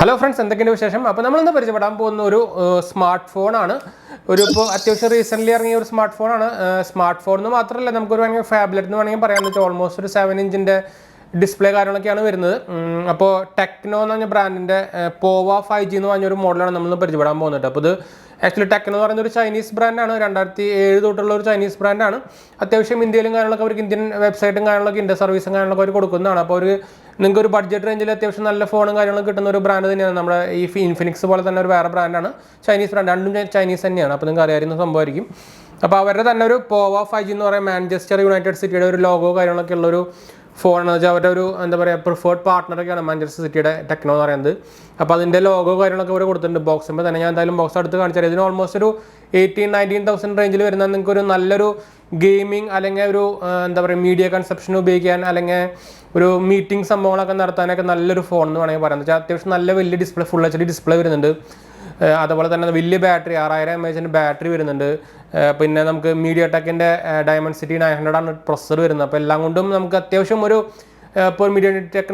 Hello friends, എന്തൊക്കെയുണ്ട് വിശേഷം? അപ്പോൾ നമ്മളിന്ന് പരിചയപ്പെടാൻ പോകുന്ന ഒരു സ്മാർട്ട് ഫോണാണ്. ഇപ്പോൾ അത്യാവശ്യം റീസെൻ്റ്ലി ഇറങ്ങിയ ഒരു സ്മാർട്ട് ഫോണാണ്. സ്മാർട്ട് ഫോൺ എന്ന് മാത്രമല്ല, നമുക്കൊരു വേണമെങ്കിൽ ഫാബ്ലെറ്റ് എന്ന് വേണമെങ്കിൽ പറയാൻ വെച്ചാൽ ഓൾമോസ്റ്റ് ഒരു 7 ഇഞ്ചിൻ്റെ ഡിസ്പ്ലേ കാര്യങ്ങളൊക്കെയാണ് വരുന്നത്. അപ്പോൾ ടെക്നോ എന്ന് പറഞ്ഞ ബ്രാൻഡിൻ്റെ പോവ 5G എന്ന് പറഞ്ഞൊരു മോഡലാണ് നമ്മളിന്ന് പരിചയപ്പെടാൻ പോകുന്നത്. അപ്പോൾ ഇത് ആക്ച്വലി ടെക്നോ എന്ന് പറയുന്ന ഒരു ചൈനീസ് ബ്രാൻഡാണ്. 2007 തൊട്ടുള്ള ഒരു ചൈനീസ് ബ്രാൻഡാണ്. അത്യാവശ്യം ഇന്ത്യയിലും കാര്യങ്ങളൊക്കെ അവർക്ക് ഇന്ത്യൻ വെബ്സൈറ്റും കാര്യങ്ങളൊക്കെ ഇന്ത്യ സർവീസും കാര്യങ്ങളൊക്കെ അവർ കൊടുക്കുന്നതാണ്. അപ്പോൾ ഒരു നിങ്ങൾക്ക് ഒരു ബഡ്ജറ്റ് റേഞ്ചിൽ അത്യാവശ്യം നല്ല ഫോണും കാര്യങ്ങളൊക്കെ കിട്ടുന്ന ഒരു ബ്രാൻഡ് തന്നെയാണ്. നമ്മുടെ ഈ ഇൻഫിനിക്സ് പോലെ തന്നെ ഒരു വേറെ ബ്രാൻഡാണ്, ചൈനീസ് ബ്രാൻഡ്. രണ്ടും ചൈനീസ് തന്നെയാണ്. അപ്പോൾ നിങ്ങൾക്ക് അറിയാവുന്ന സംഭവമായിരിക്കും. അപ്പോൾ അവരുടെ തന്നെ ഒരു പോവ 5G എന്ന് പറയുന്ന മാഞ്ചസ്റ്റർ യുണൈറ്റഡ് സിറ്റിയുടെ ഒരു ലോഗോ കാര്യങ്ങളൊക്കെ ഉള്ളൊരു ഫോണെന്ന് വെച്ചാൽ അവരുടെ ഒരു എന്താ പറയുക പ്രിഫേർഡ് പാർട്ട്ണറൊക്കെയാണ് മാഞ്ചസ്റ്റർ സിറ്റിയുടെ ടെക്നോ എന്ന് പറയുന്നത്. അപ്പോൾ അതിൻ്റെ ലോഗോ കാര്യങ്ങളൊക്കെ ഇവിടെ കൊടുത്തിട്ടുണ്ട് ബോക്സുമ്പോൾ തന്നെ. ഞാൻ എന്തായാലും ബോക്സ് അടുത്ത് കാണിച്ചാൽ ഇതിന് ഓൾമോസ്റ്റ് ഒരു 18,000-19,000 റേഞ്ചിൽ വരുന്ന നിങ്ങൾക്ക് ഒരു നല്ലൊരു ഗെയിമിംഗ് അല്ലെങ്കിൽ ഒരു എന്താ പറയുക മീഡിയ കൺസെപ്ഷൻ ഉപയോഗിക്കാൻ അല്ലെങ്കിൽ ഒരു മീറ്റിംഗ് സംഭവങ്ങളൊക്കെ നടത്താനൊക്കെ നല്ലൊരു ഫോൺ എന്ന് വേണമെങ്കിൽ പറയാം. എന്ന് വെച്ചാൽ അത്യാവശ്യം നല്ല വലിയ ഡിസ്പ്ലേ, ഫുൾ HD ഡിസ്പ്ലേ വരുന്നുണ്ട്. അതുപോലെ തന്നെ വലിയ ബാറ്ററി 6000 mAh ബാറ്ററി വരുന്നുണ്ട്. പിന്നെ നമുക്ക് മീഡിയ ടെക്കിൻ്റെ ഡയമൻസിറ്റി 900 ആണ് പ്രൊസസ്സർ വരുന്നത്. അപ്പോൾ എല്ലാം കൊണ്ടും നമുക്ക് അത്യാവശ്യം ഒരു ഇപ്പോൾ മീഡിയ ടെക്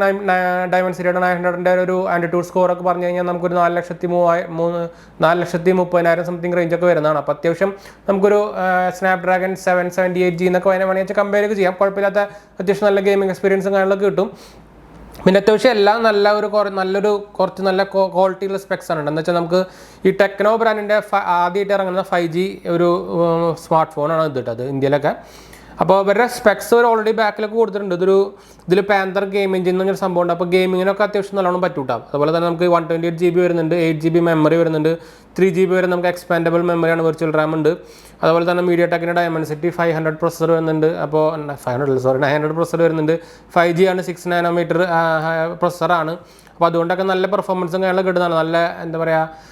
ഡയമൻസിറ്റിയുടെ 900ൻ്റെ ഒരു ആൻറ്റിറ്റ്യൂഡ് സ്കോറൊക്കെ പറഞ്ഞു കഴിഞ്ഞാൽ നമുക്കൊരു 4,30,000 സംതിങ് റേഞ്ചൊക്കെ വരുന്നതാണ്. അപ്പോൾ അത്യാവശ്യം നമുക്കൊരു സ്നാപ്ഡ്രാഗൺ 778G എന്നൊക്കെ വേണമെങ്കിൽ കമ്പയർ ചെയ്യാം. കുഴപ്പമില്ലാത്ത അത്യാവശ്യം നല്ല ഗെയിമിംഗ് എക്സ്പീരിയൻസും കാര്യങ്ങളൊക്കെ കിട്ടും. പിന്നെ അത്യാവശ്യം എല്ലാം നല്ലൊരു കുറച്ച് നല്ല ക്വാളിറ്റിയുള്ള സ്പെക്സ് ആണ്. എന്താ വെച്ചാൽ നമുക്ക് ഈ ടെക്നോ ബ്രാൻഡിൻ്റെ ആദ്യമായിട്ട് ഇറങ്ങുന്ന 5G ഒരു സ്മാർട്ട് ഫോണാണ് ഇത് കേട്ടത് ഇന്ത്യയിലൊക്കെ. അപ്പോൾ അവരുടെ സ്പെക്സ് ഒരു ഓൾറെഡി ബാക്കിലൊക്കെ കൊടുത്തിട്ടുണ്ട്. ഇതിൽ പാന്തർ ഗെയിം എഞ്ചിൻ എന്ന് പറഞ്ഞൊരു സംഭവം ഉണ്ട്. അപ്പോൾ ഗെയിമിങ്ങിനൊക്കെ അത്യാവശ്യം നല്ലോണം പറ്റൂട്ടാം. അതുപോലെ തന്നെ നമുക്ക് 128GB വരുന്നുണ്ട്, 8GB മെമ്മറി വരുന്നുണ്ട്, 3GB വരെ നമുക്ക് എക്സ്പാൻഡബിൾ മെമ്മറിയാണ്, വെർച്വൽ റാം ഉണ്ട്. അതുപോലെ തന്നെ മീഡിയ ടെക്കിൻ്റെ ഡയമൻസിറ്റി 500 പ്രൊസസ്സർ വരുന്നുണ്ട്. അപ്പോൾ 900 പ്രൊസസ്സർ വരുന്നുണ്ട്. 5G ആണ്, 6 നാനോമീറ്റർ പ്രൊസസ്സറാണ്. അപ്പോൾ അതുകൊണ്ടൊക്കെ നല്ല പെർഫോമൻസും കാര്യങ്ങളൊക്കെ കിട്ടുന്നതാണ്. നല്ല എന്താ പറയുക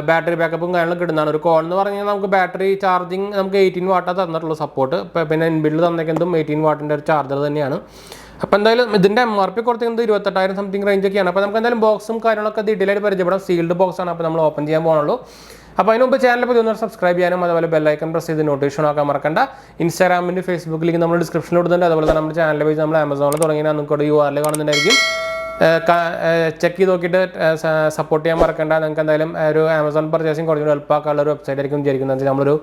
ബാറ്ററി ബാക്കപ്പും കാര്യങ്ങളൊക്കെ കിട്ടുന്നതാണ്. ഒരു കോൾ എന്ന് പറഞ്ഞു കഴിഞ്ഞാൽ നമുക്ക് ബാറ്ററി ചാർജിങ് നമുക്ക് 18 വാട്ടാണ് തന്നിട്ടുള്ള സപ്പോർട്ട്. പിന്നെ ഇൻബിൽഡ് തന്നേക്കുന്നതും 18 വാട്ടിൻ്റെ ഒരു ചാർജർ തന്നെയാണ്. അപ്പോൾ എന്തായാലും ഇതിൻ്റെ MRP കൊടുത്തിരിക്കുന്നത് 28,000 സംതിങ് റേഞ്ചൊക്കെയാണ്. അപ്പോൾ നമുക്ക് എന്തായാലും ബോക്സും കാര്യങ്ങളൊക്കെ ഡീറ്റെയിൽ ആയിട്ട് പരിചയപ്പെടാം. സീൽഡ് ബോക്സാണ്. അപ്പോൾ നമ്മൾ ഓപ്പൺ ചെയ്യാൻ പോകുന്നുള്ളൂ. അപ്പോൾ അതിന് മുമ്പ് ചാനൽ പുതിയ സബ്സ്ക്രൈബ് ചെയ്യാനും അതുപോലെ ബെല്ലൈക്കൺ പ്രസ് ചെയ്ത് നോട്ടിഫിക്കേഷൻ ആക്കാൻ മറക്കണ്ട. ഇൻസ്റ്റാഗ്രാമിൻ്റെ ഫേസ്ബുക്ക് ലിങ്ക് നമ്മൾ ഡിസ്ക്രിപ്ഷനിൽ കൊടുത്തിട്ടുണ്ട്. അതുപോലെ തന്നെ നമ്മുടെ ചാനൽ പേജ് നമ്മൾ ആമസോണിൽ തുടങ്ങിയാൽ നിങ്ങൾക്ക് URL കാണുന്നുണ്ടായിരിക്കും. ചെക്ക് ചെയ്ത് നോക്കിയിട്ട് സപ്പോർട്ട് ചെയ്യാൻ മറക്കണ്ട. നിങ്ങൾക്ക് എന്തായാലും ഒരു ആമസോൺ പർച്ചേസിങ് കുറച്ചുകൂടി എളുപ്പമാക്കാനുള്ള ഒരു വെബ്സൈറ്റ് ആയിരിക്കും വിചാരിക്കുന്നത്. നമ്മളൊരു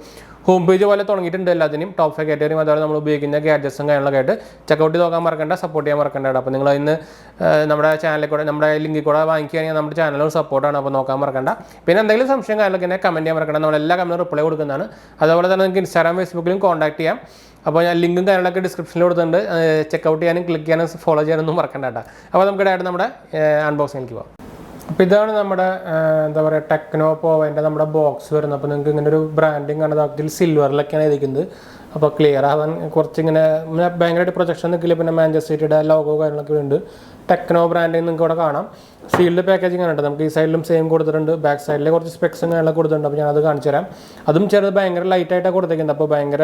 ഹോം പേജ് പോലെ തുടങ്ങിയിട്ടുണ്ട് എല്ലാത്തിനും, ടോപ്പ് 5 കാറ്റഗറിയും അതുപോലെ നമ്മൾ ഉപയോഗിക്കുന്ന ഗാഡ്ജറ്റ്സും കാര്യങ്ങളൊക്കെ ആയിട്ട് ചെക്കൗട്ട് ചെയ്ത് നോക്കാൻ മറക്കണ്ട, സപ്പോർട്ട് ചെയ്യാൻ മറക്കണ്ട. അപ്പോൾ നിങ്ങൾ ഇന്ന് നമ്മുടെ ചാനലിൽ കൂടെ നമ്മുടെ ലിങ്കിൽ കൂടെ വാങ്ങിക്കുകയാണെങ്കിൽ നമ്മുടെ ചാനലും സപ്പോർട്ടാണ്. അപ്പോൾ നോക്കാൻ മറക്കണ്ട. പിന്നെ എന്തെങ്കിലും സംശയം കാര്യങ്ങളൊക്കെ തന്നെ കമൻറ്റ് ചെയ്യാൻ മറക്കണ്ട. നമ്മളെല്ലാ കമൻറ്റും റിപ്ലൈ കൊടുക്കുന്നതാണ്. അതുപോലെ തന്നെ നിങ്ങൾക്ക് ഇൻസ്റ്റാഗ്രാം ഫേസ്ബുക്കിലും കോൺടാക്ട് ചെയ്യാം. അപ്പോൾ ഞാൻ ലിങ്കും കാര്യങ്ങളൊക്കെ ഡിസ്ക്രിപ്ഷനിൽ കൊടുത്തിട്ടുണ്ട്. ചെക്കൗട്ട് ചെയ്യാനും ക്ലിക്ക് ചെയ്യാനും ഫോളോ ചെയ്യാനൊന്നും മറക്കണ്ട കേട്ടോ. അപ്പോൾ നമുക്ക് ഡയറക്റ്റ് നമ്മുടെ അൺബോക്സിങ്ങിലേക്ക് പോകാം. അപ്പോൾ ഇതാണ് നമ്മുടെ എന്താ പറയുക ടെക്നോ പോവൻ്റെ നമ്മുടെ ബോക്സ് വരുന്നത്. അപ്പോൾ നിങ്ങൾക്ക് ഇങ്ങനെ ഒരു ബ്രാൻഡിങ് ആണ്. അതിൽ സിൽവറിലൊക്കെയാണ് ഇരിക്കുന്നത്. അപ്പോൾ ക്ലിയർ ആവാൻ കുറച്ചിങ്ങനെ ഭയങ്കരമായിട്ട് പ്രൊജക്ഷൻ നിൽക്കില്ല. പിന്നെ മാഞ്ചസ്റ്റർ സിറ്റിയുടെ ലോഗോ കാര്യങ്ങളൊക്കെ ഉണ്ട്. ടെക്നോ ബ്രാൻഡിങ് നിങ്ങൾക്ക് ഇവിടെ കാണാം. സീൽഡ് പാക്കേജിങ് ആണ്. നമുക്ക് ഈ സൈഡിലും സെയിം കൊടുത്തിട്ടുണ്ട്. ബാക്ക് സൈഡിൽ കുറച്ച് സ്പെക്സും കാര്യങ്ങളൊക്കെ കൊടുത്തിട്ടുണ്ട്. അപ്പോൾ ഞാനത് കാണിച്ചു തരാം. അതും ചെറുത് ഭയങ്കര ലൈറ്റായിട്ടാണ് കൊടുത്തേക്കുന്നത്. അപ്പോൾ ഭയങ്കര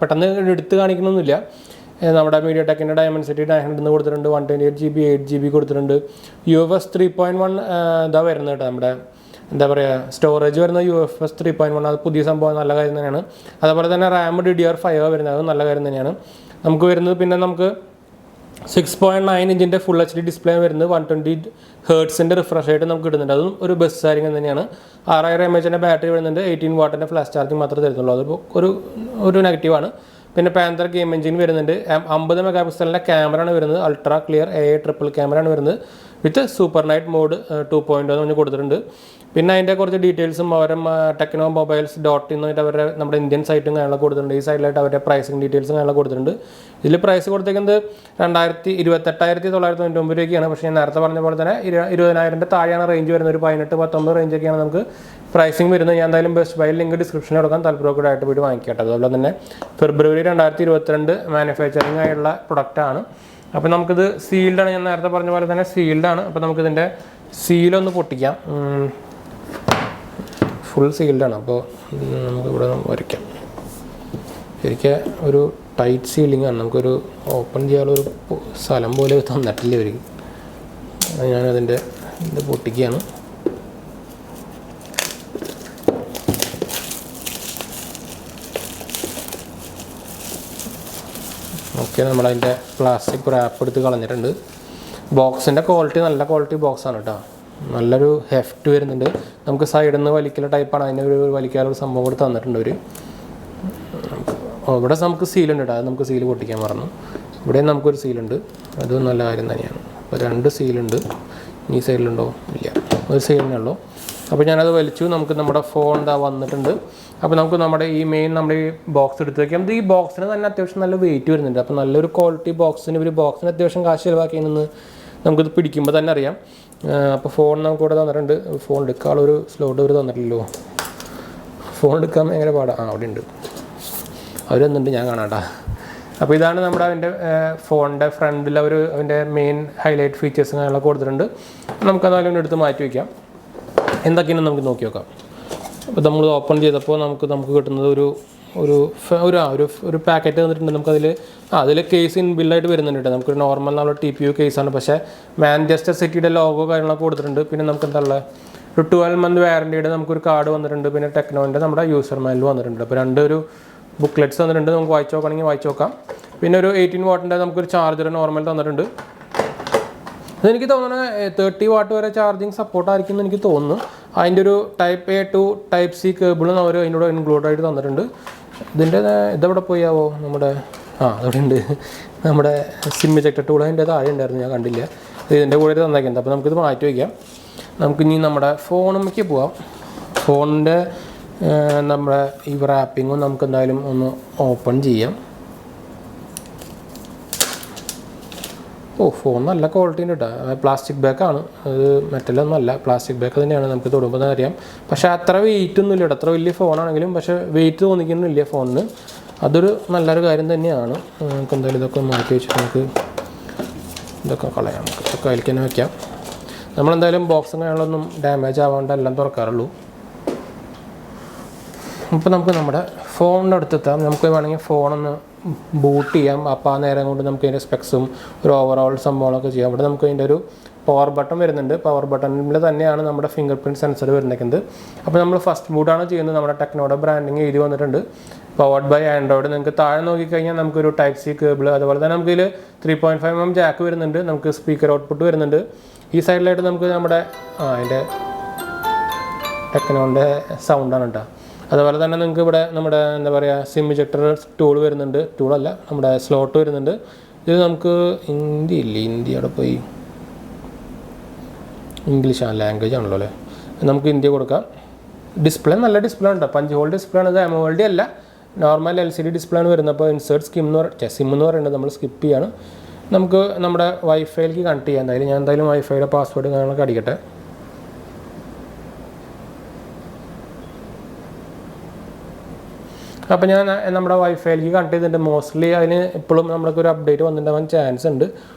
പെട്ടെന്ന് എടുത്ത് കാണിക്കണമെന്നില്ല. നമ്മുടെ മീഡിയ ടെക്കിൻ്റെ ഡയമൻസിറ്റി 900 കൊടുത്തിട്ടുണ്ട്. 128GB 8GB കൊടുത്തിട്ടുണ്ട്. UFS 3.1 ഇതാ വരുന്നത് കേട്ടോ. നമ്മുടെ എന്താ പറയുക സ്റ്റോറേജ് വരുന്നത് UFS 3.1. അത് പുതിയ സംഭവം, നല്ല കാര്യം തന്നെയാണ്. അതുപോലെ തന്നെ RAM DDR5 വരുന്നത്, അത് നല്ല കാര്യം തന്നെയാണ്. നമുക്ക് വരുന്നത് പിന്നെ നമുക്ക് 6.9 ഇഞ്ചിൻ്റെ ഫുൾ HD ഡിസ്പ്ലേ വരുന്നത് 120 Hz റിഫ്രഷ് ആയിട്ട് നമുക്ക് കിട്ടുന്നുണ്ട്. അതും ഒരു ബെസ്റ്റ് കാര്യങ്ങൾ തന്നെയാണ്. 6000 mAh ബാറ്ററി വരുന്നുണ്ട്. 18 വാട്ടിൻ്റെ ഫ്ലാഷ് ചാർജിങ് മാത്രമേ തരുന്നുള്ളൂ. അതിപ്പോൾ ഒരു നെഗറ്റീവാണ്. പിന്നെ പാന്തർ ഗെയിം എഞ്ചിൻ വരുന്നുണ്ട്. 50 മെഗാപിക്സലിൻ്റെ ക്യാമറയാണ് വരുന്നത്. അൾട്രാ ക്ലിയർ AI ട്രിപ്പിൾ ക്യാമറയാണ് വരുന്നത്. വിത്ത് സൂപ്പർ നൈറ്റ് മോഡ് 2.0 എന്ന് പറഞ്ഞ് കൊടുത്തിട്ടുണ്ട്. പിന്നെ അതിൻ്റെ കുറച്ച് ഡീറ്റെയിൽസും അവരുടെ ടെക്നോ മൊബൈൽസ് .in എന്നിട്ട് അവരുടെ നമ്മുടെ ഇന്ത്യൻ സൈറ്റും കാര്യങ്ങളൊക്കെ കൊടുത്തിട്ടുണ്ട്. ഈ സൈഡിലായിട്ട് അവരുടെ പ്രൈസിങ് ഡീറ്റെയിൽസും കാര്യങ്ങളൊക്കെ കൊടുത്തിട്ടുണ്ട്. ഇതിൽ പ്രൈസ് കൊടുത്തേക്കുന്നത് 28,999 രൂപയ്ക്കാണ്. പക്ഷേ ഞാൻ നേരത്തെ പറഞ്ഞ പോലെ തന്നെ 20,000 താഴെയാണ് റേഞ്ച് വരുന്നത്. ഒരു 18-19 റേഞ്ചൊക്കെയാണ് നമുക്ക് പ്രൈസിങ് വരുന്നത്. ഞാൻ എന്തായാലും ബെസ്റ്റ് ബൈ ലിങ്ക് ഡിസ്ക്രിപ്ഷനിൽ കൊടുക്കാൻ താല്പര്യമൊക്കെ ആയിട്ട് പോയിട്ട് വാങ്ങിക്കട്ടെ. അതുപോലെ തന്നെ ഫെബ്രുവരി 2022 മാനുഫാക്ചറിങ് ആയുള്ള പ്രൊഡക്റ്റാണ്. അപ്പോൾ നമുക്കിത് സീൽഡാണ്. ഞാൻ നേരത്തെ പറഞ്ഞ പോലെ തന്നെ സീൽഡാണ്. അപ്പോൾ നമുക്കിതിൻ്റെ സീലൊന്ന് പൊട്ടിക്കാം. ഫുൾ സീൽഡാണ്. അപ്പോൾ നമുക്കിവിടെ വരയ്ക്കാം. ശരിക്കും ഒരു ടൈറ്റ് സീലിംഗ് ആണ്. നമുക്കൊരു ഓപ്പൺ ചെയ്യാനുള്ളൊരു സ്ഥലം പോലെ തന്നിട്ടില്ല അവർ. ഞാനതിൻ്റെ ഇത് പൊട്ടിക്കുകയാണ്. ഓക്കെ, നമ്മളതിൻ്റെ പ്ലാസ്റ്റിക് റാപ്പ് എടുത്ത് കളഞ്ഞിട്ടുണ്ട്. ബോക്സിൻ്റെ ക്വാളിറ്റി നല്ല ക്വാളിറ്റി ബോക്സാണ് കേട്ടോ. നല്ലൊരു ഹെഫ്റ്റ് വരുന്നുണ്ട്. നമുക്ക് സൈഡിൽ നിന്ന് വലിക്കുന്ന ടൈപ്പാണ്. അതിന് ഒരു വലിക്കാനൊരു സംഭവം കൂടി തന്നിട്ടുണ്ട് അവർ. ഇവിടെ നമുക്ക് സീലുണ്ട് കേട്ടോ, അത് നമുക്ക് സീൽ പൊട്ടിക്കാൻ പറഞ്ഞു. ഇവിടെയും നമുക്കൊരു സീലുണ്ട്, അത് നല്ല കാര്യം തന്നെയാണ്. അപ്പോൾ 2 സീലുണ്ട്. ഈ സൈഡിലുണ്ടോ? ഇല്ല, ഒരു സൈഡിനേ ഉള്ളൂ. അപ്പോൾ ഞാനത് വലിച്ചു. നമുക്ക് നമ്മുടെ ഫോൺ ഇതാ വന്നിട്ടുണ്ട്. അപ്പോൾ നമുക്ക് നമ്മുടെ ഈ നമ്മുടെ ഈ ബോക്സ് എടുത്ത് വയ്ക്കാം. ഈ ബോക്സിന് തന്നെ അത്യാവശ്യം നല്ല വെയിറ്റ് വരുന്നുണ്ട്. അപ്പോൾ നല്ലൊരു ക്വാളിറ്റി ബോക്സിന് അത്യാവശ്യം കാശ് ചിലവാക്കിയെന്ന് നമുക്കിത് പിടിക്കുമ്പോൾ തന്നെ അറിയാം. അപ്പോൾ ഫോൺ നമുക്കിവിടെ തന്നിട്ടുണ്ട്. ഫോൺ എടുക്കാനുള്ളൊരു സ്ലോട്ട് ഇവർ തന്നിട്ടില്ലല്ലോ. ഫോൺ എടുക്കാൻ ഭയങ്കര പാടാണ്. അവിടെ ഉണ്ട്, അവർ വന്നിട്ടുണ്ട്, ഞാൻ കാണാട്ടാ. അപ്പോൾ ഇതാണ് നമ്മുടെ ഫോണിൻ്റെ ഫ്രണ്ടിൽ അതിൻ്റെ മെയിൻ ഹൈലൈറ്റ് ഫീച്ചേഴ്സും കാര്യങ്ങളൊക്കെ കൊടുത്തിട്ടുണ്ട്. നമുക്കതായാലും എടുത്ത് മാറ്റി വയ്ക്കാം. എന്തൊക്കെയാണ് നമുക്ക് നോക്കി നോക്കാം. അപ്പോൾ നമ്മൾ ഓപ്പൺ ചെയ്തപ്പോൾ നമുക്ക് കിട്ടുന്നത് ഒരു പാക്കറ്റ് തന്നിട്ടുണ്ട്. നമുക്കതിൽ കേസ് ഇൻബിൽഡായിട്ട് വരുന്നുണ്ട് കേട്ടോ. നമുക്കൊരു നോർമൽ നമ്മൾ TPU കേസാണ്, പക്ഷേ മാഞ്ചസ്റ്റർ സിറ്റിയുടെ ലോഗോ കാര്യങ്ങളൊക്കെ കൊടുത്തിട്ടുണ്ട്. പിന്നെ നമുക്ക് എന്താ ഉള്ളത്, ഒരു 12 month വാറണ്ടിയുടെ നമുക്കൊരു കാർഡ് വന്നിട്ടുണ്ട്. പിന്നെ ടെക്നോൻ്റെ നമ്മുടെ യൂസർ മാനുവൽ വന്നിട്ടുണ്ട്. അപ്പോൾ 2 ബുക്ക്ലെറ്റ്സ് തന്നിട്ടുണ്ട്. നമുക്ക് വായിച്ച് നോക്കുകയാണെങ്കിൽ വായിച്ച് നോക്കാം. പിന്നെ ഒരു 18 വാട്ടിൻ്റെ നമുക്കൊരു ചാർജർ നോർമൽ തന്നിട്ടുണ്ട്. അതെനിക്ക് തോന്നുന്നത് 30 വാട്ട് വരെ ചാർജിങ് സപ്പോർട്ടായിരിക്കും എന്ന് എനിക്ക് തോന്നുന്നു. അതിൻ്റെ ഒരു Type A to Type C കേബിളും അവർ അതിനോട് ഇൻക്ലൂഡായിട്ട് തന്നിട്ടുണ്ട്. ഇതെവിടെ പോയാവോ നമ്മുടെ അവിടെ ഉണ്ട്. നമ്മുടെ സിം ഇജക്ടർ ടൂൾ അതിൻ്റെ താഴെ ഉണ്ടായിരുന്നു, ഞാൻ കണ്ടില്ല. ഇതിൻ്റെ കൂടെ തന്നേക്കുന്നത്. അപ്പോൾ നമുക്കിത് മാറ്റി വയ്ക്കാം. നമുക്കിനി നമ്മുടെ ഫോണിലേക്ക് പോവാം. ഫോണിൻ്റെ നമ്മുടെ ഈ റാപ്പിങ്ങും നമുക്ക് എന്തായാലും ഒന്ന് ഓപ്പൺ ചെയ്യാം. ഫോൺ നല്ല ക്വാളിറ്റി ഉണ്ട് കേട്ടോ. പ്ലാസ്റ്റിക് ബാഗാണ്, അത് മെറ്റലൊന്നും അല്ല, പ്ലാസ്റ്റിക് ബാഗ് തന്നെയാണ്. നമുക്ക് തൊടുമ്പോൾ തന്നെ അറിയാം. പക്ഷേ അത്ര വെയിറ്റ് ഒന്നും ഇല്ല കേട്ടോ. അത്ര വലിയ ഫോണാണെങ്കിലും പക്ഷേ വെയിറ്റ് തോന്നിക്കുന്നില്ല ഫോണിന്. അതൊരു നല്ലൊരു കാര്യം തന്നെയാണ്. നമുക്ക് എന്തായാലും ഇതൊക്കെ മാറ്റി വെച്ചിട്ട് നമുക്ക് ഇതൊക്കെ കളയാം. ഇതൊക്കെ അതിൽ തന്നെ വയ്ക്കാം. നമ്മളെന്തായാലും ബോക്സും കാര്യങ്ങളൊന്നും ഡാമേജ് ആവാണ്ട് എല്ലാം തുറക്കാറുള്ളൂ. ഇപ്പോൾ നമുക്ക് നമ്മുടെ ഫോണിൻ്റെ അടുത്തെത്താം. നമുക്ക് വേണമെങ്കിൽ ഫോണൊന്ന് ബൂട്ട് ചെയ്യാം. അപ്പോൾ ആ നേരം കൊണ്ട് നമുക്ക് അതിൻ്റെ സ്പെക്സും ഒരു ഓവറോൾ സംഭവങ്ങളൊക്കെ ചെയ്യാം. അവിടെ നമുക്ക് അതിൻ്റെ ഒരു പവർ ബട്ടൺ വരുന്നുണ്ട്. പവർ ബട്ടണിൽ തന്നെയാണ് നമ്മുടെ ഫിംഗർ പ്രിൻറ്റ് സെൻസർ വരുന്നത്. അപ്പോൾ നമ്മൾ ഫസ്റ്റ് ബൂട്ടാണ് ചെയ്യുന്നത്. നമ്മുടെ ടെക്നോയുടെ ബ്രാൻഡിങ് എഴുതി വന്നിട്ടുണ്ട്. Powered by Android. നിങ്ങൾക്ക് താഴെ നോക്കിക്കഴിഞ്ഞാൽ നമുക്കൊരു Type C കേബിൾ, അതുപോലെ തന്നെ നമുക്കിതിൽ 3.5mm ജാക്ക് വരുന്നുണ്ട്. നമുക്ക് സ്പീക്കർ ഔട്ട്പുട്ട് വരുന്നുണ്ട്. ഈ സൈഡിലായിട്ട് നമുക്ക് നമ്മുടെ അതിൻ്റെ ടെക്നോൻ്റെ സൗണ്ടാണ് കേട്ടോ. അതുപോലെ തന്നെ നിങ്ങൾക്ക് ഇവിടെ നമ്മുടെ എന്താ പറയുക സിം ഇജക്ടർ ടൂൾ വരുന്നുണ്ട്. ടൂളല്ല, നമ്മുടെ സ്ലോട്ട് വരുന്നുണ്ട്. ഇത് നമുക്ക് ഹിന്ദി അവിടെ പോയി, ഇംഗ്ലീഷാണ് ലാംഗ്വേജ് ആണല്ലോ അല്ലേ. നമുക്ക് ഹിന്ദി കൊടുക്കാം. ഡിസ്പ്ലേ നല്ല ഡിസ്പ്ലേ ഉണ്ട്. 5 volt ഡിസ്പ്ലേ ആണ്. ഇത് AMOLED അല്ല, നോർമൽ LCD ഡിസ്പ്ലേ ആണ് വരുന്നത്. അപ്പോൾ ഇൻസേർട്ട് സിം എന്ന് പറയുന്നത് നമ്മൾ സ്കിപ്പ് ചെയ്യാണ്. നമുക്ക് നമ്മുടെ വൈഫൈയിലേക്ക് കണക്ട് ചെയ്യാം. ഞാൻ എന്തായാലും വൈഫൈയുടെ പാസ്വേഡ് കാര്യങ്ങളൊക്കെ അടിക്കട്ടെ. അപ്പോൾ ഞാൻ നമ്മുടെ വൈഫൈയിലേക്ക് കണക്ട് ചെയ്തിട്ടുണ്ട്. മോസ്റ്റ്ലി അതിന് ഇപ്പോഴും നമ്മൾക്കൊരു അപ്ഡേറ്റ് വന്നിട്ടുണ്ടാവാൻ ചാൻസ് ഉണ്ട്.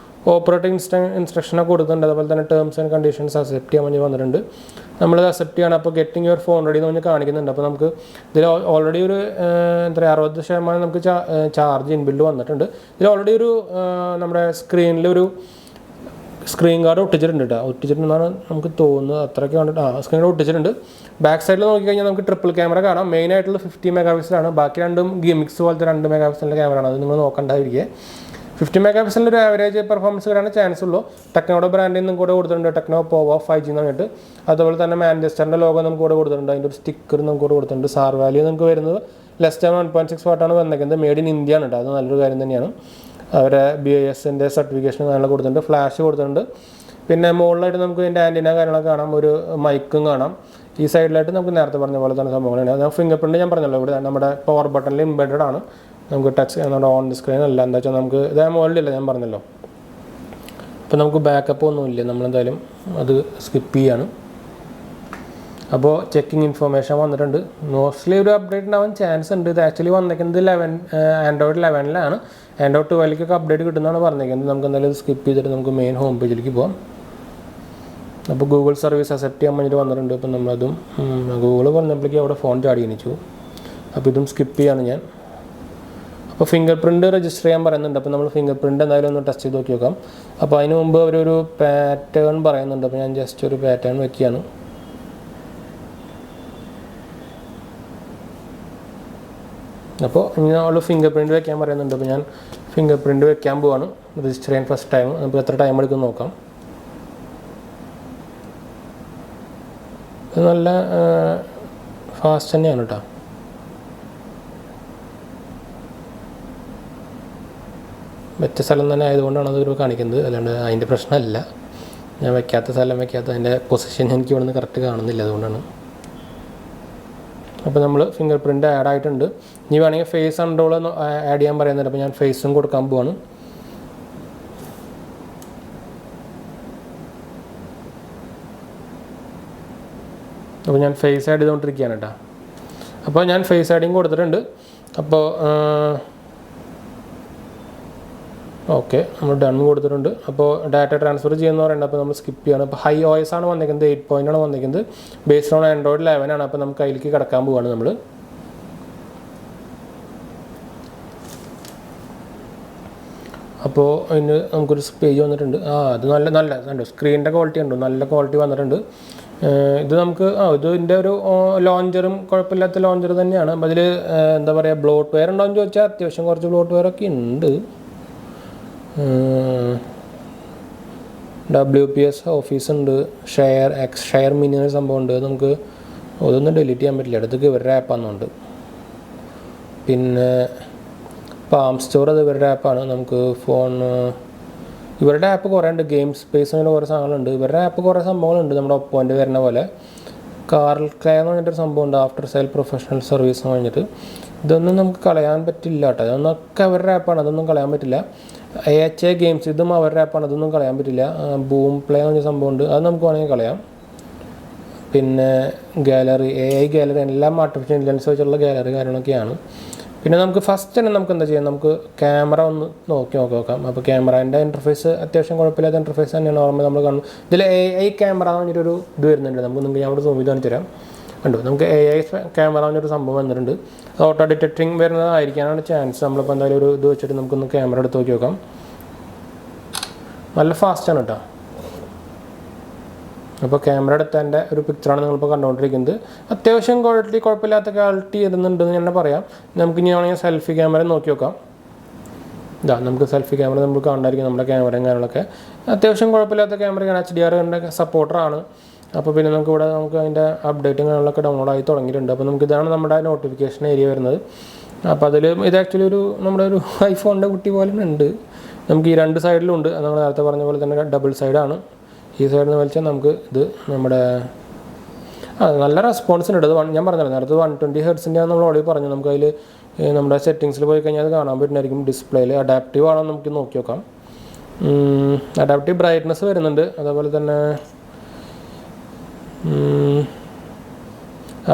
ഓപ്പറേറ്റിംഗ് ഇൻസ്ട്രക്ഷനൊക്കെ കൊടുത്തിട്ടുണ്ട്. അതുപോലെ തന്നെ ടേംസ് ആൻഡ് കണ്ടീഷൻസ് അക്സെപ്റ്റ് ചെയ്യാൻ വേണ്ടി വന്നിട്ടുണ്ട്. നമ്മളത് അക്സെപ്റ്റ് ചെയ്യണം. അപ്പോൾ ഗെറ്റിംഗ് യുവർ ഫോൺ റെഡി എന്ന് പറഞ്ഞ് കാണിക്കുന്നുണ്ട്. അപ്പോൾ നമുക്ക് ഇതിൽ ഓൾറെഡി ഒരു 60% നമുക്ക് ചാർജ് ഇൻബിൽഡ് വന്നിട്ടുണ്ട്. ഇതിൽ ഓൾറെഡി നമ്മുടെ സ്ക്രീനിലൊരു സ്ക്രീൻ ഗാർഡ് ഒട്ടിച്ചിട്ടുണ്ട് കേട്ടോ. ഒട്ടിച്ചിട്ടുണ്ടെന്നാണ് നമുക്ക് തോന്നുന്നത്. അത്രയ്ക്ക് കണ്ടിട്ട് സ്ക്രീൻ ഗാർഡ് ഒട്ടിച്ചിട്ടുണ്ട്. ബാക്ക് സൈഡിൽ നോക്കിക്കഴിഞ്ഞാൽ നമുക്ക് ട്രിപ്പിൾ ക്യാമറ കാണാം. മെയിനായിട്ടുള്ള 50 MP ബാക്കി രണ്ടും ഗിമിക്സ് പോലത്തെ 2 MP ക്യാമറയാണ്. അത് നിങ്ങൾ നോക്കണ്ടായിരിക്കുക. 50 MP ഒരു ആവറേജ് പെർഫോമൻസ് വരാൻ ചാൻസ് ഉള്ളൂ. ടെക്നോയുടെ ബ്രാൻഡിൽ നിന്നും കൂടെ കൊടുത്തിട്ടുണ്ട്. ടെക്നോ പോവ 5G എന്ന് പറഞ്ഞിട്ട്. അതുപോലെ തന്നെ മാഞ്ചസ്റ്ററിൻ്റെ ലോഗോ നമുക്ക് കൂടെ കൊടുത്തിട്ടുണ്ട്. അതിൻ്റെ ഒരു സ്റ്റിക്കർ നമുക്ക് കൂടെ കൊടുത്തിട്ടുണ്ട്. സാർ വാല്യൂ നമുക്ക് വരുന്നത് ലെസ് ദാൻ 1.6 വാട്ടാണ് വന്നിരിക്കുന്നത്. മെയ്ഡ് ഇൻ ഇന്ത്യ ആണ് കേട്ടോ. അത് നല്ലൊരു കാര്യം തന്നെയാണ്. അവരെ BISൻ്റെ സർട്ടിഫിക്കേഷൻ കാര്യങ്ങളൊക്കെ കൊടുത്തിട്ടുണ്ട്. ഫ്ലാഷ് കൊടുത്തിട്ടുണ്ട്. പിന്നെ മുകളിലായിട്ട് നമുക്ക് ഇതിൻ്റെ ആൻറ്റിന കാര്യങ്ങളൊക്കെ കാണാം. ഒരു മൈക്കും കാണാം. ഈ സൈഡിലായിട്ട് നമുക്ക് നേരത്തെ പറഞ്ഞ പോലെ തന്നെ സംഭവങ്ങളാണ്. അത് ഫിംഗർ പ്രിൻറ്റ് ഞാൻ പറഞ്ഞല്ലോ, ഇവിടെ നമ്മുടെ പവർ ബട്ടണിൽ ഇംബെഡഡ് ആണ്. നമുക്ക് ടച്ച് നമ്മുടെ ഓൺ ദി സ്ക്രീൻ അല്ല. എന്താ വെച്ചാൽ നമുക്ക് ഇത് AMOLED ഇല്ല, ഞാൻ പറഞ്ഞല്ലോ. അപ്പോൾ നമുക്ക് ബാക്കപ്പ് ഒന്നുമില്ല. നമ്മളെന്തായാലും അത് സ്കിപ്പ് ചെയ്യാണ്. അപ്പോൾ ചെക്കിങ് ഇൻഫർമേഷൻ വന്നിട്ടുണ്ട്. മോസ്റ്റ്ലി ഒരു അപ്ഡേറ്റ് ഉണ്ടാവാൻ ചാൻസ് ഉണ്ട്. ഇത് ആക്ച്വലി വന്നിരിക്കുന്നത് Android 11 Android 12 അപ്ഡേറ്റ് കിട്ടുന്നതാണ് പറഞ്ഞിരിക്കുന്നത്. നമുക്ക് എന്തായാലും ഇത് സ്കിപ്പ് ചെയ്തിട്ട് നമുക്ക് മെയിൻ ഹോം പേജിലേക്ക് പോകാം. അപ്പോൾ ഗൂഗിൾ സർവീസ് അക്സെപ്റ്റ് ചെയ്യാൻ വേണ്ടിയിട്ട് വന്നിട്ടുണ്ട്. അപ്പോൾ നമ്മളതും ഗൂഗിൾ പറഞ്ഞപ്പോഴേക്കും അവിടെ ഫോൺ ചാടി എണീച്ചു. അപ്പോൾ ഇതും സ്കിപ്പ് ചെയ്യാണ് ഞാൻ. അപ്പോൾ ഫിംഗർ പ്രിൻറ്റ് രജിസ്റ്റർ ചെയ്യാൻ പറയുന്നുണ്ട്. അപ്പോൾ നമ്മൾ ഫിംഗർ പ്രിൻറ്റ് എന്തായാലും ഒന്ന് ടെസ്റ്റ് ചെയ്ത് നോക്കി നോക്കാം. അപ്പോൾ അതിന് മുമ്പ് അവരൊരു പാറ്റേൺ പറയുന്നുണ്ട്. അപ്പോൾ ഞാൻ ജസ്റ്റ് ഒരു പാറ്റേൺ വയ്ക്കുകയാണ്. അപ്പോൾ ഇനി നമ്മൾ ഫിംഗർ പ്രിൻറ്റ് വയ്ക്കാൻ പറയുന്നുണ്ട്. അപ്പോൾ ഞാൻ ഫിംഗർ പ്രിൻറ്റ് വെക്കാൻ പോവാണ്. രജിസ്റ്റർ ചെയ്യാൻ ഫസ്റ്റ് ടൈം. നമുക്ക് എത്ര ടൈം എടുക്കുമെന്ന് നോക്കാം. ഇത് നല്ല ഫാസ്റ്റ് തന്നെയാണ് കേട്ടോ. വെച്ച സ്ഥലം തന്നെ ആയതുകൊണ്ടാണ് അതൊരു കാണിക്കുന്നത്, അല്ലാണ്ട് അതിൻ്റെ പ്രശ്നമല്ല. ഞാൻ വെക്കാത്ത സ്ഥലം അതിൻ്റെ പൊസിഷൻ എനിക്ക് ഇവിടെ നിന്ന് കറക്റ്റ് കാണുന്നില്ല, അതുകൊണ്ടാണ്. അപ്പോൾ നമ്മൾ ഫിംഗർ പ്രിൻറ്റ് ആഡ് ആയിട്ടുണ്ട്. ഇനി വേണമെങ്കിൽ ഫേസ് കൺട്രോൾ ആഡ് ചെയ്യാൻ പറയുന്നുണ്ട്. അപ്പോൾ ഞാൻ ഫേസും കൊടുക്കാൻ പോവാണ്. അപ്പോൾ ഞാൻ ഫേസ് ആഡ് ചെയ്തുകൊണ്ടിരിക്കുകയാണ് കേട്ടോ. അപ്പോൾ ഞാൻ ഫേസ് ആഡിങ് കൊടുത്തിട്ടുണ്ട്. അപ്പോൾ ഓക്കെ, നമ്മൾ ഡൺ കൊടുത്തിട്ടുണ്ട്. അപ്പോൾ ഡാറ്റ ട്രാൻസ്ഫർ ചെയ്യുന്ന പറയുന്നത്, അപ്പോൾ നമ്മൾ സ്കിപ്പ് ചെയ്യണം. അപ്പോൾ ഹൈ OS ആണ് വന്നിരിക്കുന്നത്, 8 ആണ് വന്നിരിക്കുന്നത്. ബേസ്ഡ് ഓൺ ആൻഡ്രോയിഡ് 11 ആണ്. അപ്പോൾ നമുക്ക് അതിലേക്ക് കിടക്കാൻ പോവുകയാണ് നമ്മൾ. അപ്പോൾ അതിന് നമുക്കൊരു പേജ് വന്നിട്ടുണ്ട്. അത് നല്ല കണ്ടു, സ്ക്രീനിൻ്റെ ക്വാളിറ്റി ഉണ്ടോ, നല്ല ക്വാളിറ്റി വന്നിട്ടുണ്ട്. ഇത് നമുക്ക് ഇതിൻ്റെ ഒരു ലോഞ്ചറും കുഴപ്പമില്ലാത്ത ലോഞ്ചർ തന്നെയാണ്. അപ്പോൾ അതിൽ എന്താ പറയുക, ബ്ലോട്ട് വെയർ ഉണ്ടോ എന്ന് ചോദിച്ചാൽ അത്യാവശ്യം കുറച്ച് ബ്ലോട്ട് വെയർ ഒക്കെ ഉണ്ട്. WPS ഓഫീസ് ഉണ്ട്, ഷെയർ മിനി എന്ന സംഭവം ഉണ്ട്. നമുക്ക് അതൊന്നും ഡിലീറ്റ് ചെയ്യാൻ പറ്റില്ല, അടുത്തൊക്കെ ഇവരുടെ ആപ്പാണെന്നുണ്ട്. പിന്നെ പാം സ്റ്റോർ അത് ഇവരുടെ ആപ്പാണ്. നമുക്ക് ഇവരുടെ ആപ്പ് കുറേ ഉണ്ട്. ഗെയിം സ്പേസ് അങ്ങനെ കുറേ സാധനങ്ങളുണ്ട്. ഇവരുടെ ആപ്പ് കുറേ സംഭവങ്ങളുണ്ട്, നമ്മുടെ ഒപ്പോൻ്റെ വരുന്ന പോലെ. കാർൽ ക്ലേ എന്ന് പറഞ്ഞിട്ടൊരു സംഭവമുണ്ട്, ആഫ്റ്റർ സെയിൽ പ്രൊഫഷണൽ സർവീസ് എന്ന് പറഞ്ഞിട്ട്. ഇതൊന്നും നമുക്ക് കളയാൻ പറ്റില്ല കേട്ടോ. അതൊന്നൊക്കെ അവരുടെ ആപ്പാണ്, അതൊന്നും കളയാൻ പറ്റില്ല. AHA ഗെയിംസ്, ഇതും അവരുടെ ആപ്പാണ്, അതൊന്നും കളയാൻ പറ്റില്ല. ബൂം പ്ലേ എന്ന് പറഞ്ഞ സംഭവമുണ്ട്, അത് നമുക്ക് വേണമെങ്കിൽ കളയാം. പിന്നെ ഗാലറി, AI ഗാലറി, എല്ലാം ആർട്ടിഫിഷ്യൽ ഇൻ്റലിജൻസ് വെച്ചുള്ള ഗാലറി കാര്യങ്ങളൊക്കെയാണ്. പിന്നെ നമുക്ക് ഫസ്റ്റ് തന്നെ നമുക്ക് എന്താ ചെയ്യാം, നമുക്ക് ക്യാമറ ഒന്ന് നോക്കാം. അപ്പോൾ ക്യാമറേൻ്റെ ഇൻ്റർഫേസ് അത്യാവശ്യം കുഴപ്പമില്ലാത്ത ഇൻ്റർഫേസ് തന്നെയാണ് നോർമൽ നമ്മൾ കാണുന്നത്. ഇതിൽ AI ക്യാമറ എന്ന് പറഞ്ഞൊരു ഇത് വരുന്നുണ്ട്. നിങ്ങൾക്ക് ഞാൻ അവിടെ സൂം ചെയ്ത് കാണിച്ചു തരാം. കണ്ടു, നമുക്ക് AI ക്യാമറ എന്നൊരു സംഭവം വന്നിട്ടുണ്ട്. ഓട്ടോ ഡിറ്റക്റ്റിംഗ് വരുന്നതായിരിക്കാനാണ് ചാൻസ്. നമ്മളിപ്പോൾ എന്തായാലും ഒരു ഇത് വെച്ചിട്ട് നമുക്കൊന്ന് ക്യാമറ എടുത്ത് നോക്കാം. നല്ല ഫാസ്റ്റാണ് കേട്ടോ. അപ്പോൾ ക്യാമറ എടുത്തതിൻ്റെ ഒരു പിക്ചറാണ് നിങ്ങളിപ്പോൾ കണ്ടുകൊണ്ടിരിക്കുന്നത്. അത്യാവശ്യം കുഴപ്പമില്ലാത്ത ക്വാളിറ്റി ഇരുന്നുണ്ടെന്ന് തന്നെ പറയാം. നമുക്ക് ഇനി വേണമെങ്കിൽ സെൽഫി ക്യാമറ നോക്കി നോക്കാം. നമുക്ക് സെൽഫി ക്യാമറ നമ്മൾ കാണാമായിരിക്കും. നമ്മുടെ ക്യാമറയും കാര്യങ്ങളൊക്കെ അത്യാവശ്യം കുഴപ്പമില്ലാത്ത ക്യാമറയാണ്. HDR-ൻ്റെ സപ്പോർട്ടറാണ്. അപ്പോൾ പിന്നെ നമുക്ക് അതിൻ്റെ അപ്ഡേറ്റും കാര്യങ്ങളൊക്കെ ഡൗൺലോഡ് ആയി തുടങ്ങിയിട്ടുണ്ട്. അപ്പോൾ ഇതാണ് നമ്മുടെ നോട്ടിഫിക്കേഷൻ ഏരിയ വരുന്നത്. അപ്പോൾ അതിൽ ഇത് ആക്ച്വലി നമ്മുടെ ഒരു ഐഫോണിൻ്റെ കുട്ടി പോലെ ഉണ്ട്. നമുക്ക് ഈ രണ്ട് സൈഡിലും ഉണ്ട്. നമ്മൾ നേരത്തെ പറഞ്ഞ പോലെ തന്നെ ഡബിൾ സൈഡാണ്. ഈ സൈഡിൽ നിന്ന് വലിച്ചാൽ നമുക്ക് ഇത് നമ്മുടെ നല്ല റെസ്പോൺസ് ഉണ്ട്. ഞാൻ പറഞ്ഞല്ലോ നേരത്തെ 120 ഹെർട്സിൻ്റെ നമ്മൾ ഓൾറെഡി പറഞ്ഞു. നമുക്കതിൽ നമ്മുടെ സെറ്റിങ്സിൽ പോയി കഴിഞ്ഞാൽ അത് കാണാൻ പറ്റുന്നതായിരിക്കും. ഡിസ്പ്ലേയിൽ അഡാപ്റ്റീവ് ആണോ നമുക്ക് നോക്കി നോക്കാം. അഡാപ്റ്റീവ് ബ്രൈറ്റ്നസ് വരുന്നുണ്ട്. അതേപോലെ തന്നെ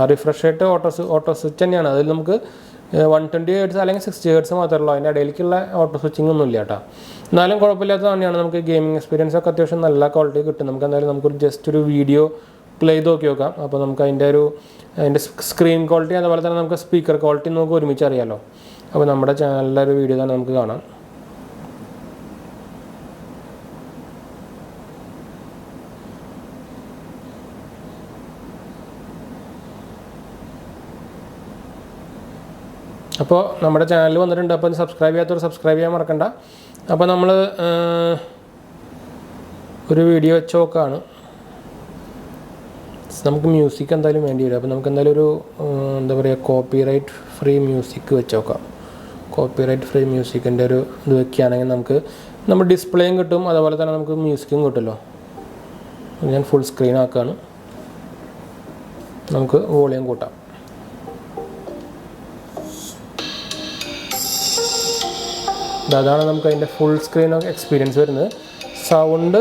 റിഫ്രഷ് റേറ്റ് ഓട്ടോ സ്വിച്ച് തന്നെയാണ്. അതിൽ നമുക്ക് 120 ഹെർട്സ് അല്ലെങ്കിൽ 60 ഹെർട്സ് മാത്രമേ ഉള്ളൂ. അതിൻ്റെ ഇടയിലേക്കുള്ള ഓട്ടോ സ്വിച്ചിങ് ഒന്നും ഇല്ല കേട്ടോ. എന്നാലും കുഴപ്പമില്ലാത്ത തന്നെയാണ്. നമുക്ക് ഗെയിമിംഗ് എക്സ്പീരിയൻസ് ഒക്കെ അത്യാവശ്യം നല്ല ക്വാളിറ്റി കിട്ടും. നമുക്ക് എന്തായാലും നമുക്കൊരു ജസ്റ്റ് ഒരു വീഡിയോ പ്ലേ ചെയ്ത് നോക്കാം. അപ്പോൾ നമുക്ക് അതിൻ്റെ സ്ക്രീൻ ക്വാളിറ്റി അതുപോലെ തന്നെ നമുക്ക് സ്പീക്കർ ക്വാളിറ്റി നമുക്ക് ഒരുമിച്ച് അറിയാമല്ലോ. അപ്പോൾ നമ്മുടെ ചാനലിലെ ഒരു വീഡിയോ തന്നെ നമുക്ക് കാണാം. അപ്പോൾ നമ്മുടെ ചാനൽ വന്നിട്ടുണ്ട്. അപ്പോൾ സബ്സ്ക്രൈബ് ചെയ്യാത്തവർ സബ്സ്ക്രൈബ് ചെയ്യാൻ മറക്കണ്ട. അപ്പോൾ നമ്മൾ ഒരു വീഡിയോ വെച്ച് നോക്കുകയാണ്. നമുക്ക് മ്യൂസിക് എന്തായാലും വേണ്ടി വരും. അപ്പോൾ നമുക്ക് എന്തായാലും ഒരു എന്താ പറയുക, കോപ്പിറൈറ്റ് ഫ്രീ മ്യൂസിക് വെച്ച് നോക്കാം. കോപ്പിറൈറ്റ് ഫ്രീ മ്യൂസിക്കിൻ്റെ ഒരു ഇത് വയ്ക്കുകയാണെങ്കിൽ നമ്മൾ ഡിസ്പ്ലേയും കിട്ടും, അതുപോലെ തന്നെ നമുക്ക് മ്യൂസിക്കും കിട്ടുമല്ലോ. ഞാൻ ഫുൾ സ്ക്രീൻ ആക്കുകയാണ്. നമുക്ക് വോളിയം കൂട്ടാം. അതാണ് നമുക്ക് അതിൻ്റെ ഫുൾ സ്ക്രീൻ എക്സ്പീരിയൻസ് വരുന്നത്. സൗണ്ട്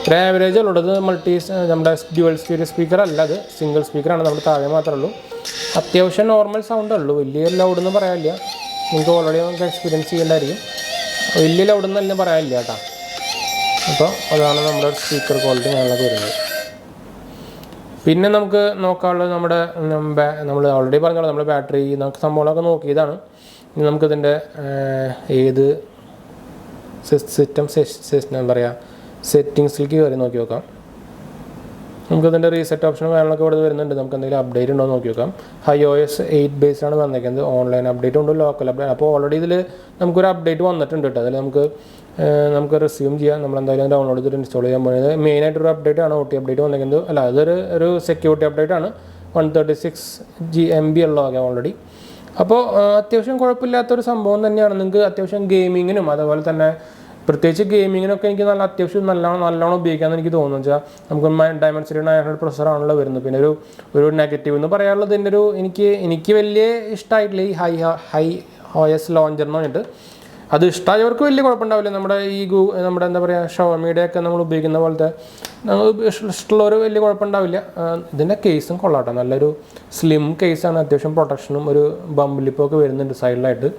ഒരു ആവറേജ് ഉള്ളത്. നമ്മുടെ ഡ്യുവൽ സ്റ്റീരിയോ സ്പീക്കർ അല്ല, അത് സിംഗിൾ സ്പീക്കറാണ്. നമ്മുടെ താഴെ മാത്രമേ ഉള്ളൂ. അത്യാവശ്യം നോർമൽ സൗണ്ടേ ഉള്ളൂ, വലിയ ലൗഡെന്ന് പറയാനില്ല. നിങ്ങൾക്ക് ഓൾറെഡി നമുക്ക് എക്സ്പീരിയൻസ് ചെയ്യേണ്ടായിരിക്കും. വലിയ ലൗഡെന്ന് തന്നെ പറയാനില്ല കേട്ടോ. അപ്പോൾ അതാണ് നമ്മുടെ സ്പീക്കർ ക്വാളിറ്റി ഞങ്ങൾക്ക് വരുന്നത്. പിന്നെ നമുക്ക് നോക്കാനുള്ളത് നമ്മൾ ഓൾറെഡി പറഞ്ഞോളൂ, നമ്മുടെ ബാറ്ററി നമുക്ക് സംഭവങ്ങളൊക്കെ നോക്കിയതാണ്. ഇനി നമുക്കിതിൻ്റെ ഏത് സിസ്റ്റം എന്താ പറയുക സെറ്റിങ്സിലേക്ക് കയറി നോക്കി നോക്കാം. നമുക്കതിൻ്റെ റീസെറ്റ് ഓപ്ഷനും കാര്യങ്ങളൊക്കെ ഇവിടെ വരുന്നുണ്ട്. നമുക്ക് എന്തെങ്കിലും അപ്ഡേറ്റ് ഉണ്ടോ എന്ന് നോക്കി നോക്കാം. iOS 8 ബേസ്ഡാണ് വന്നേക്കുന്നത്. ഓൺലൈൻ അപ്ഡേറ്റ് ഉണ്ട്, ലോക്കൽ അപ്ഡേറ്റ്. അപ്പോൾ ഓൾറെഡി ഇതിൽ നമുക്കൊരു അപ്ഡേറ്റ് വന്നിട്ടുണ്ട് കേട്ടോ. അതിൽ നമുക്ക് റിസ്യൂം ചെയ്യാം. നമ്മളെന്തായാലും ഡൗൺലോഡ് ചെയ്തിട്ട് ഇൻസ്റ്റാൾ ചെയ്യാൻ പോകുന്നത് മെയിനായിട്ടൊരു അപ്ഡേറ്റ് ആണ്. OT അപ്ഡേറ്റ് വന്നേക്കുന്നത്. അല്ല, അതൊരു സെക്യൂരിറ്റി അപ്ഡേറ്റ് ആണ്. 136 MB ഉള്ളതൊക്കെ ഓൾറെഡി. അപ്പോൾ അത്യാവശ്യം കുഴപ്പമില്ലാത്തൊരു സംഭവം തന്നെയാണ്. നിങ്ങൾക്ക് അത്യാവശ്യം ഗെയിമിങ്ങിനും അതുപോലെ തന്നെ പ്രത്യേകിച്ച് ഗെയിമിങ്ങിനൊക്കെ എനിക്ക് അത്യാവശ്യം നല്ലോണം ഉപയോഗിക്കാമെന്ന് എനിക്ക് തോന്നുന്നു. വെച്ചാൽ നമുക്ക് ഡയമൻസിറ്റി 900 പ്രൊസസ്സറാണല്ലോ വരുന്നത്. പിന്നെ ഒരു നെഗറ്റീവ് എന്ന് പറയാനുള്ളത് ഇതിൻ്റെ എനിക്ക് വലിയ ഇഷ്ടമായിട്ടില്ല ഈ ഹൈ OS ലോഞ്ചർ എന്ന് പറഞ്ഞിട്ട്. അത് ഇഷ്ടമായവർക്ക് വലിയ കുഴപ്പമുണ്ടാവില്ല. നമ്മുടെ എന്താ പറയുക, ഷോമിയുടെയൊക്കെ നമ്മൾ ഉപയോഗിക്കുന്ന പോലത്തെ ഇഷ്ടമുള്ളവർ വലിയ കുഴപ്പമുണ്ടാവില്ല. ഇതിൻ്റെ കേസും കൊള്ളാട്ടോ, നല്ലൊരു സ്ലിം കേസാണ്. അത്യാവശ്യം പ്രൊട്ടക്ഷനും ഒരു ബംബിലിപ്പൊക്കെ വരുന്നുണ്ട് സൈഡിലായിട്ട്.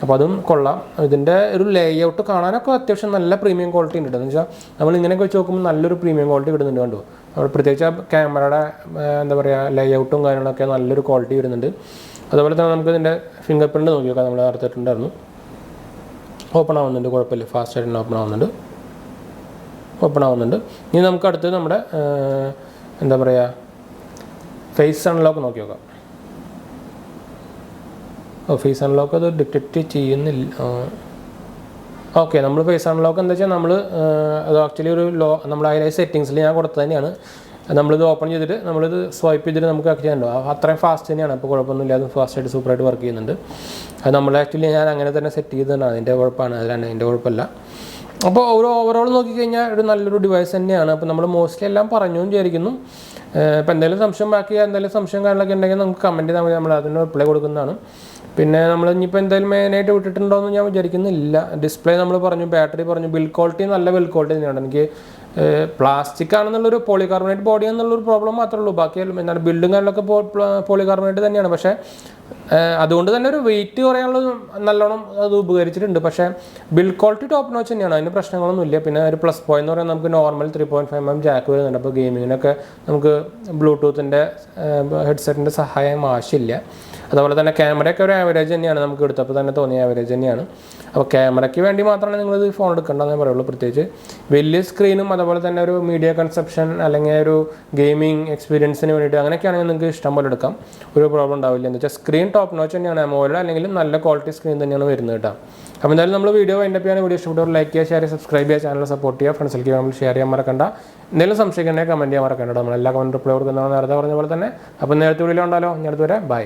അപ്പോൾ അതും കൊള്ളാം. ഇതിൻ്റെ ഒരു ലേഔട്ട് കാണാനൊക്കെ അത്യാവശ്യം നല്ല പ്രീമിയം ക്വാളിറ്റി ഉണ്ട്. എന്ന് വെച്ചാൽ നമ്മൾ ഇങ്ങനെയൊക്കെ വെച്ച് നോക്കുമ്പോൾ നല്ലൊരു പ്രീമിയം ക്വാളിറ്റി കിട്ടുന്നുണ്ട്. കണ്ടു, അവിടെ പ്രത്യേകിച്ച് ആ ക്യാമറയുടെ എന്താ പറയുക ലേഔട്ടും കാര്യങ്ങളൊക്കെ നല്ലൊരു ക്വാളിറ്റി വരുന്നുണ്ട്. അതുപോലെ തന്നെ നമുക്ക് ഇതിൻ്റെ ഫിംഗർ പ്രിൻറ്റ് നോക്കി നോക്കാം. നമ്മൾ നടത്തിയിട്ടുണ്ടായിരുന്നു. ഓപ്പൺ ആവുന്നുണ്ട്, കുഴപ്പമില്ല. ഫാസ്റ്റായിട്ട് തന്നെ ഓപ്പൺ ആവുന്നുണ്ട്. ഇനി നമുക്ക് അടുത്ത് നമ്മുടെ എന്താ പറയുക ഫേസ് അൺലോക്ക് നോക്കി നോക്കാം. ഫേസ് അൺലോക്ക് അത് ഡിറ്റക്റ്റ് ചെയ്യുന്നില്ല. ഓക്കെ, നമ്മൾ ഫേസ് അൺലോക്ക് എന്താ വെച്ചാൽ അത് ആക്ച്വലി നമ്മൾ അതിലെ സെറ്റിങ്സിൽ ഞാൻ കൊടുത്തത് തന്നെയാണ്. നമ്മളിത് ഓപ്പൺ ചെയ്തിട്ട് നമ്മളിത് സ്വൈപ്പ് ചെയ്തിട്ട് നമുക്ക് ആക്ട് ചെയ്യാനുണ്ടോ അത്രയും ഫാസ്റ്റ് തന്നെയാണ്. അപ്പോൾ കുഴപ്പമൊന്നുമില്ല, അത് ഫാസ്റ്റായിട്ട് സൂപ്പറായിട്ട് വർക്ക് ചെയ്യുന്നുണ്ട്. അത് നമ്മൾ ആക്ച്വലി ഞാൻ അങ്ങനെ തന്നെ സെറ്റ് ചെയ്തതാണ്. അതിൻ്റെ കുഴപ്പമാണ്, അതിൻ്റെ കുഴപ്പമില്ല. അപ്പോൾ ഓവറോൾ നോക്കിക്കഴിഞ്ഞാൽ ഒരു നല്ലൊരു ഡിവൈസ് തന്നെയാണ്. അപ്പോൾ നമ്മൾ മോസ്റ്റ്ലി എല്ലാം പറഞ്ഞു വിചാരിക്കുന്നു. ഇപ്പോൾ എന്തെങ്കിലും സംശയം എന്തെങ്കിലും സംശയം കാര്യങ്ങളൊക്കെ ഉണ്ടെങ്കിൽ നമുക്ക് കമൻറ്റ് ചെയ്താൽ മതി, നമ്മൾ അതിന് റിപ്ലൈ കൊടുക്കുന്നതാണ്. പിന്നെ നമ്മൾ ഇനിയിപ്പോൾ എന്തായാലും മെയിനായിട്ട് വിട്ടിട്ടുണ്ടോയെന്ന് ഞാൻ വിചാരിക്കുന്നില്ല. ഡിസ്പ്ലേ നമ്മൾ പറഞ്ഞു, ബാറ്ററി പറഞ്ഞു, ബിൽഡ് ക്വാളിറ്റി നല്ല ബിൽഡ് ക്വാളിറ്റി തന്നെയാണ്. എനിക്ക് പ്ലാസ്റ്റിക് ആണെന്നുള്ളൊരു പോളികാർബണേറ്റ് ബോഡി എന്നുള്ളൊരു പ്രോബ്ലം മാത്രമേ ഉള്ളൂ. ബാക്കി എന്താണ് ബിൽഡും കാര്യങ്ങളൊക്കെ പോളികാർബണേറ്റ് തന്നെയാണ്. പക്ഷേ അതുകൊണ്ട് തന്നെ ഒരു വെയിറ്റ് കുറയാനുള്ള നല്ലോണം അത് ഉപകരിച്ചിട്ടുണ്ട്. പക്ഷേ ബിൽഡ് ക്വാളിറ്റി ടോപ്പ് നോച്ച് തന്നെയാണ്, അതിന് പ്രശ്നങ്ങളൊന്നുമില്ല. പിന്നെ ഒരു പ്ലസ് പോയിന്റ് എന്ന് പറയുന്നത് നമുക്ക് നോർമൽ 3.5mm ജാക്ക് വരുന്നുണ്ട്. അപ്പോൾ ഗെയിമിങ്ങിനൊക്കെ നമുക്ക് ബ്ലൂടൂത്തിൻ്റെ ഹെഡ്സെറ്റിൻ്റെ സഹായം ആവശ്യമില്ല. അതുപോലെ തന്നെ ക്യാമറയൊക്കെ ഒരു ആവറേജ് തന്നെയാണ്, നമുക്ക് എടുത്തപ്പോൾ തന്നെ തോന്നിയ ആവറേജ് തന്നെയാണ്. അപ്പോൾ ക്യാമറയ്ക്ക് വേണ്ടി മാത്രമാണ് നിങ്ങളിത് ഫോൺ എടുക്കേണ്ടതെന്നേ പറയുള്ളൂ. പ്രത്യേകിച്ച് വലിയ സ്ക്രീനും അതുപോലെ തന്നെ ഒരു മീഡിയ കൺസെപ്ഷൻ അല്ലെങ്കിൽ ഒരു ഗെയിമിംഗ് എക്സ്പീരിയൻസിന് വേണ്ടിയിട്ട് അങ്ങനെയൊക്കെയാണെങ്കിൽ നിങ്ങൾക്ക് ഇഷ്ടം പോലെ എടുക്കാം, ഒരു പ്രോബ്ലം ഉണ്ടാവില്ല. എന്ന് വെച്ചാൽ സ്ക്രീൻ ടോപ്പ് നോച്ച് തന്നെയാണ്, AMOLED അല്ലെങ്കിൽ നല്ല ക്വാളിറ്റി സ്ക്രീൻ തന്നെയാണ് വരുന്നത് കേട്ടോ. അപ്പോൾ എന്തായാലും നമ്മൾ വീഡിയോ വൈൻഡപ്പ് ചെയ്യാൻ വീഡിയോ ഇഷ്ടപ്പെട്ടവർ ലൈക്ക് ചെയ്യുക, ഷെയർ ചെയ്യുക, സബ്സ്ക്രൈബ് ചെയ്യുക, ചാനൽ സപ്പോർട്ട് ചെയ്യുക, ഫ്രണ്ട്സിലേക്ക് നമ്മൾ ഷെയർ ചെയ്യാൻ മറക്കണ്ട. എന്തെങ്കിലും സംശയിക്കണമെങ്കിൽ കമൻറ്റ് ചെയ്യാൻ മറക്കണ്ട. നമ്മൾ എല്ലാ കമൻറ്റ് റിപ്ലൈ കൊടുക്കുന്നതാണ് നേരത്തെ പറഞ്ഞ പോലെ തന്നെ. അപ്പോൾ നേരത്തെ വീഡിയോ ഉണ്ടാലോ, ഞാൻ അടുത്ത് വരാം. ബൈ.